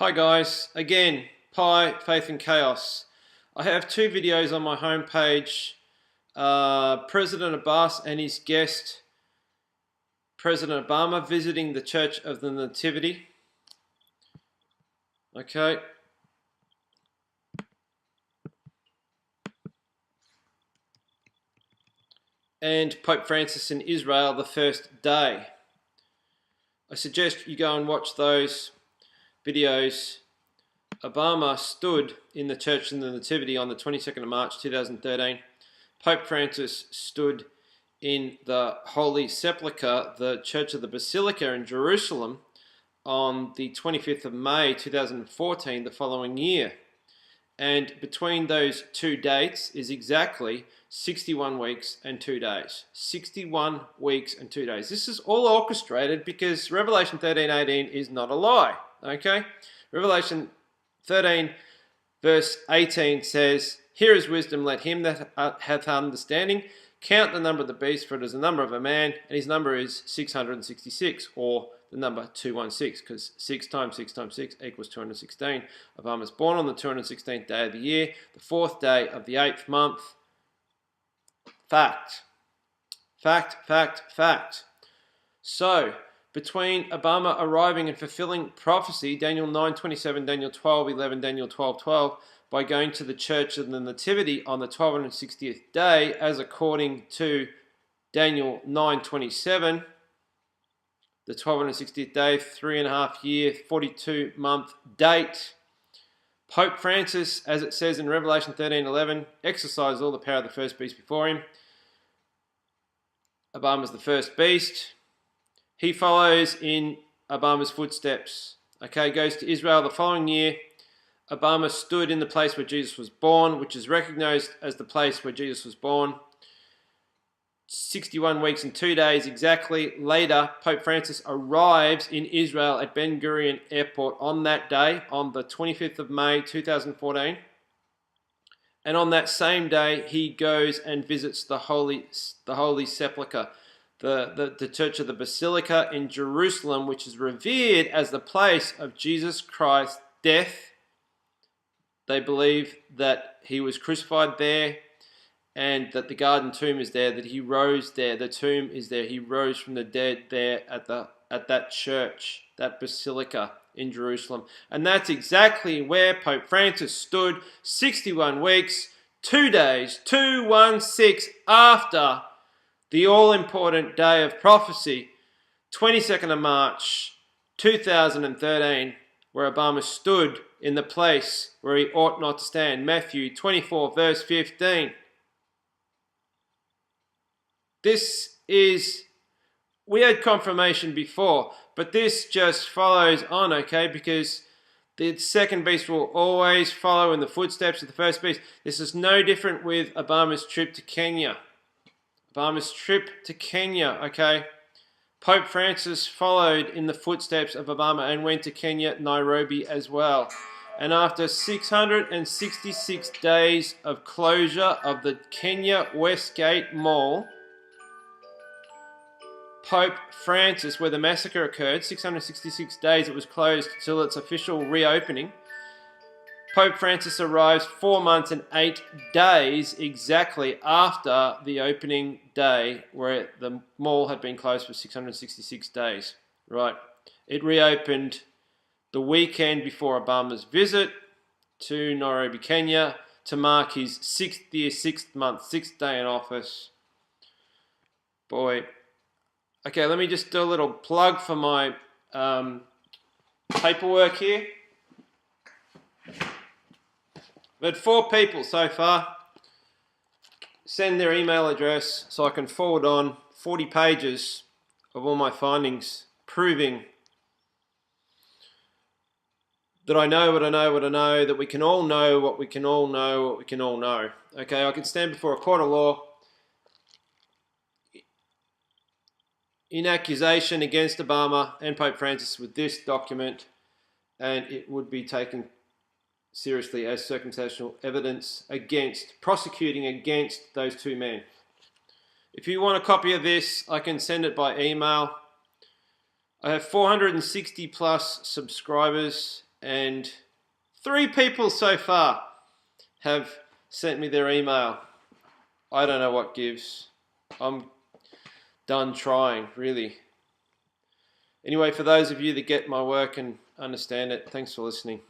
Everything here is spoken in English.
Hi guys, again, Pi, Faith and Chaos. I have two videos on my homepage. President Abbas and his guest, President Obama, visiting the Church of the Nativity. Okay. And Pope Francis in Israel the first day. I suggest you go and watch those videos. Obama stood in the Church of the Nativity on the 22nd of March 2013. Pope Francis stood in the Holy Sepulchre, the Church of the Basilica in Jerusalem, on the 25th of May 2014, the following year. And between those two dates is exactly 61 weeks and 2 days. 61 weeks and 2 days. This is all orchestrated because Revelation 13:18 is not a lie. Okay? Revelation 13 verse 18 says, "Here is wisdom, let him that hath understanding count the number of the beast, for it is the number of a man, and his number is 666, or the number 216, because 6 times 6 times 6 equals 216. Obama was born on the 216th day of the year, the 4th day of the 8th month. Fact. Fact, fact, fact. So, between Obama arriving and fulfilling prophecy, Daniel 9:27, Daniel 12:11, Daniel 12:12, by going to the Church of the Nativity on the 1260th day, as according to Daniel 9:27, the 1260th day, 3.5 year, 42-month date. Pope Francis, as it says in Revelation 13:11, exercised all the power of the first beast before him. Obama's the first beast. He follows in Obama's footsteps. Okay, goes to Israel the following year. Obama stood in the place where Jesus was born, which is recognized as the place where Jesus was born. 61 weeks and 2 days exactly later, Pope Francis arrives in Israel at Ben Gurion Airport on that day, on the 25th of May 2014. And on that same day, he goes and visits the Holy Sepulchre, the Church of the Basilica in Jerusalem, which is revered as the place of Jesus Christ's death. They believe that he was crucified there and that the garden tomb is there, that he rose there. The tomb is there. He rose from the dead there at that church, that basilica in Jerusalem. And that's exactly where Pope Francis stood 61 weeks, 2 days, 216 after the all-important day of prophecy, 22nd of March 2013, where Obama stood in the place where he ought not to stand. Matthew 24 verse 15. We had confirmation before, but this just follows on, okay, because the second beast will always follow in the footsteps of the first beast. This is no different with Obama's trip to Kenya. Obama's trip to Kenya, okay. Pope Francis followed in the footsteps of Obama and went to Kenya, Nairobi as well. And after 666 days of closure of the Kenya Westgate Mall, Pope Francis, where the massacre occurred, 666 days it was closed till its official reopening. Pope Francis arrives 4 months and 8 days exactly after the opening day, where the mall had been closed for 666 days. Right. It reopened the weekend before Obama's visit to Nairobi, Kenya, to mark his 6th year, 6th month, 6th day in office. Boy. Okay, let me just do a little plug for my paperwork here. I've had 4 people so far send their email address so I can forward on 40 pages of all my findings, proving that I know what I know, what I know, that we can all know what we can all know, what we can all know. Okay, I can stand before a court of law in accusation against Obama and Pope Francis with this document, and it would be taken seriously as circumstantial evidence prosecuting against those two men. If you want a copy of this, I can send it by email. I have 460 plus subscribers and 3 people so far have sent me their email. I don't know what gives. I'm done trying, really. Anyway, for those of you that get my work and understand it, thanks for listening.